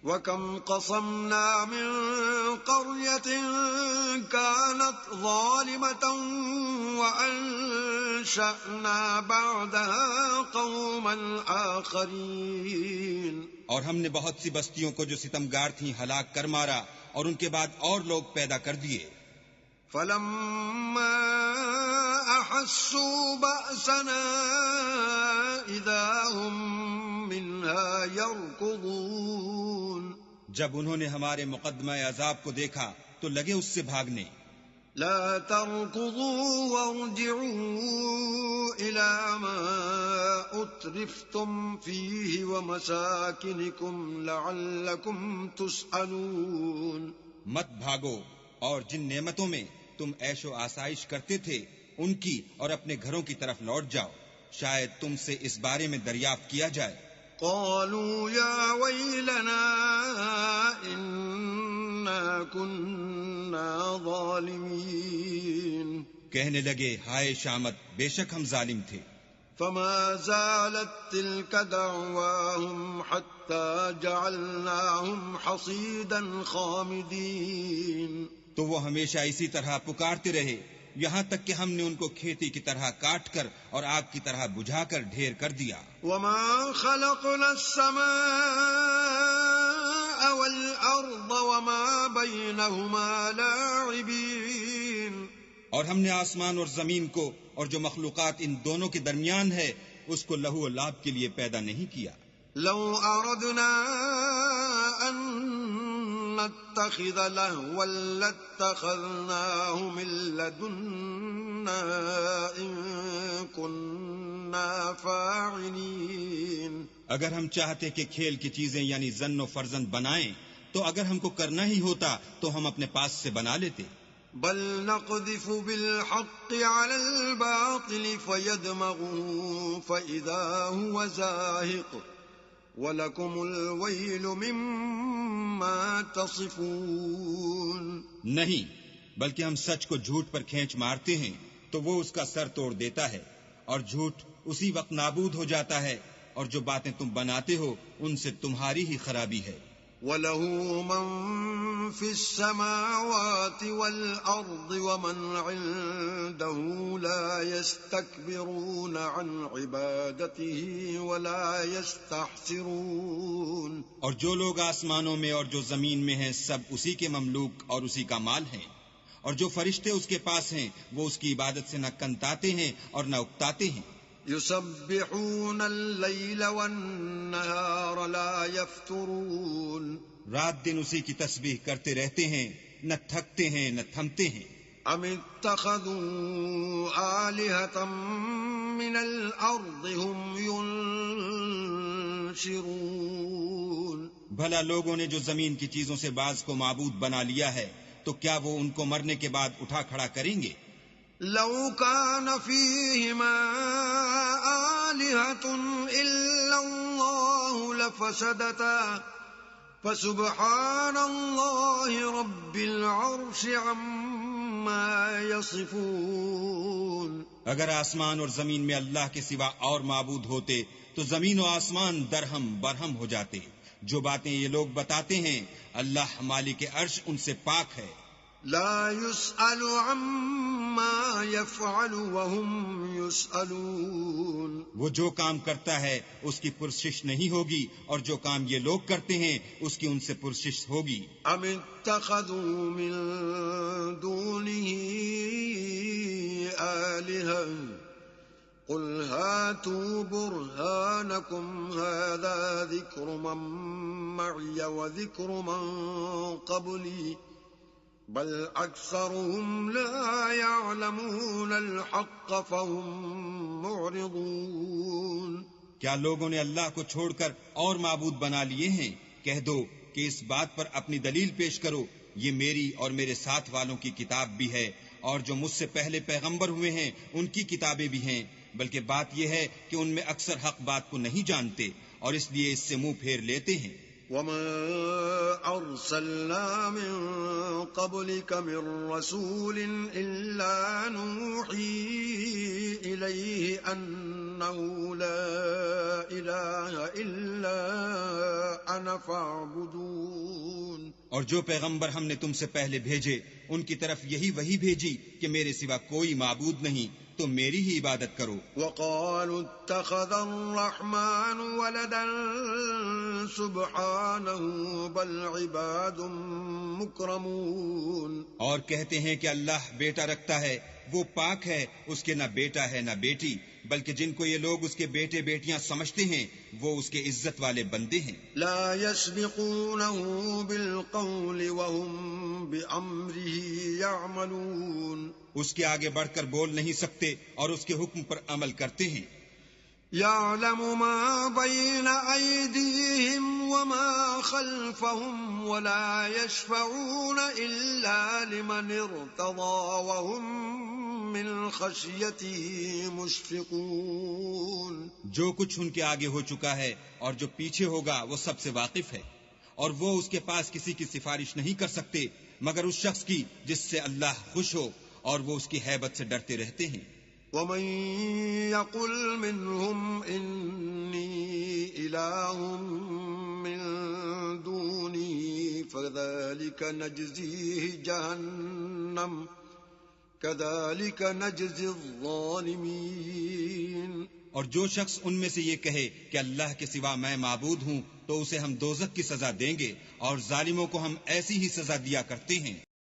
وَكَمْ قَصَمْنَا مِنْ قَرْيَةٍ كَانَتْ ظَالِمَةً وَأَنشَأْنَا بَعْدَهَا قَوْمًا آخَرِينَ، اور ہم نے بہت سی بستیوں کو جو ستمگار تھیں ہلاک کر مارا اور ان کے بعد اور لوگ پیدا کر دیے۔ فَلَمَّا أَحَسُّوا بَأْسَنَا إِذَا هُمْ مِنْهَا يَرْكُضُونَ، جب انہوں نے ہمارے مقدمہ عذاب کو دیکھا تو لگے اس سے بھاگنے۔ لَا تَرْكُضُوا وَارْجِعُوا إِلَى مَا أُتْرِفْتُمْ فِيهِ وَمَسَاكِنِكُمْ لَعَلَّكُمْ تُسْأَلُونَ، مت بھاگو اور جن نعمتوں میں تم عیش و آسائش کرتے تھے ان کی اور اپنے گھروں کی طرف لوٹ جاؤ، شاید تم سے اس بارے میں دریافت کیا جائے۔ قالوا يا ويلنا إنا كنا ظالمين، کہنے لگے ہائے شامت، بے شک ہم ظالم تھے۔ فما زالت تلك دعواهم حتى جعلناهم حصيدا خامدين، تو وہ ہمیشہ اسی طرح پکارتے رہے یہاں تک کہ ہم نے ان کو کھیتی کی طرح کاٹ کر اور آگ کی طرح بجھا کر ڈھیر کر دیا۔ وما خلقنا السماء والأرض وما بينهما لاعبين، اور ہم نے آسمان اور زمین کو اور جو مخلوقات ان دونوں کے درمیان ہے اس کو لہو و لعب کے لیے پیدا نہیں کیا۔ لو أردنا أن نتخذ لهوا لاتخذناه من لدنا إن كنا فاعلين، اگر ہم چاہتے کہ کھیل کی چیزیں یعنی زن و فرزند بنائیں تو اگر ہم کو کرنا ہی ہوتا تو ہم اپنے پاس سے بنا لیتے۔ بل نقذف بالحق على الباطل فيدمغه فإذا هو زاهق وَلَكُمُ الْوَيْلُ مِمَّا تَصِفُونَ، نہیں بلکہ ہم سچ کو جھوٹ پر کھینچ مارتے ہیں تو وہ اس کا سر توڑ دیتا ہے اور جھوٹ اسی وقت نابود ہو جاتا ہے، اور جو باتیں تم بناتے ہو ان سے تمہاری ہی خرابی ہے۔ وَلَهُ مَن فِي السَّمَاوَاتِ وَالْأَرْضِ وَمَنْ عِندَهُ لَا يَسْتَكْبِرُونَ عَنْ عِبَادَتِهِ وَلَا يَسْتَحْسِرُونَ، اور جو لوگ آسمانوں میں اور جو زمین میں ہیں سب اسی کے مملوک اور اسی کا مال ہیں، اور جو فرشتے اس کے پاس ہیں وہ اس کی عبادت سے نہ کنتاتے ہیں اور نہ اکتاتے ہیں۔ يُسَبِّحُونَ اللَّيْلَ وَالنَّهَارَ لَا يَفْتُرُونَ، رات دن اسی کی تسبیح کرتے رہتے ہیں، نہ تھکتے ہیں نہ تھمتے ہیں۔ ام اتخذوا آلهة من الأرض هم ينشرون، بھلا لوگوں نے جو زمین کی چیزوں سے بعض کو معبود بنا لیا ہے تو کیا وہ ان کو مرنے کے بعد اٹھا کھڑا کریں گے؟ لو كان فيهما آلهة إلا الله لفسدتا فسبحان الله رب العرش عما يصفون، اگر آسمان اور زمین میں اللہ کے سوا اور معبود ہوتے تو زمین و آسمان درہم برہم ہو جاتے۔ جو باتیں یہ لوگ بتاتے ہیں اللہ مالک عرش ان سے پاک ہے۔ لا يسأل عما يفعل وهم يسألون، وہ جو کام کرتا ہے اس کی پرسش نہیں ہوگی اور جو کام یہ لوگ کرتے ہیں اس کی ان سے پرسش ہوگی۔ ام اتخذوا من دونه آلهة قل هاتوا برهانكم هذا ذكر من معي وذكر من قبلي بل أكثرهم لا يعلمون الحق فهم معرضون، کیا لوگوں نے اللہ کو چھوڑ کر اور معبود بنا لیے ہیں؟ کہہ دو کہ اس بات پر اپنی دلیل پیش کرو، یہ میری اور میرے ساتھ والوں کی کتاب بھی ہے اور جو مجھ سے پہلے پیغمبر ہوئے ہیں ان کی کتابیں بھی ہیں، بلکہ بات یہ ہے کہ ان میں اکثر حق بات کو نہیں جانتے اور اس لیے اس سے منہ پھیر لیتے ہیں۔ وما أرسلنا من قبلك من رسول إلا نوحي إليه أنه أنه لا إله إلا أنا فاعبدون. اور جو پیغمبر ہم نے تم سے پہلے بھیجے ان کی طرف یہی وحی بھیجی کہ میرے سوا کوئی معبود نہیں، تو میری ہی عبادت کرو. وقالوا اتخذ الرحمن ولدا سبحانه بل عباد مکرمون. اور کہتے ہیں کہ اللہ بیٹا رکھتا ہے، وہ پاک ہے، اس کے نہ بیٹا ہے نہ بیٹی، بلکہ جن کو یہ لوگ اس کے بیٹے بیٹیاں سمجھتے ہیں وہ اس کے عزت والے بندے ہیں. لا يسبقونه بالقول وهم بأمره يعملون. اس کے آگے بڑھ کر بول نہیں سکتے اور اس کے حکم پر عمل کرتے ہیں. يعلم ما بين أيديهم وما خلفهم ولا يشفعون إلا لمن ارتضى وهم من خشيته مشفقون. جو کچھ ان کے آگے ہو چکا ہے اور جو پیچھے ہوگا وہ سب سے واقف ہے، اور وہ اس کے پاس کسی کی سفارش نہیں کر سکتے مگر اس شخص کی جس سے اللہ خوش ہو، اور وہ اس کی ہیبت سے ڈرتے رہتے ہیں. ومن يقل منهم إني إله من دوني فذلك نجزيه جهنم كذلك نجزي الظالمين. اور جو شخص ان میں سے یہ کہے کہ اللہ کے سوا میں معبود ہوں تو اسے ہم دوزخ کی سزا دیں گے، اور ظالموں کو ہم ایسی ہی سزا دیا کرتے ہیں.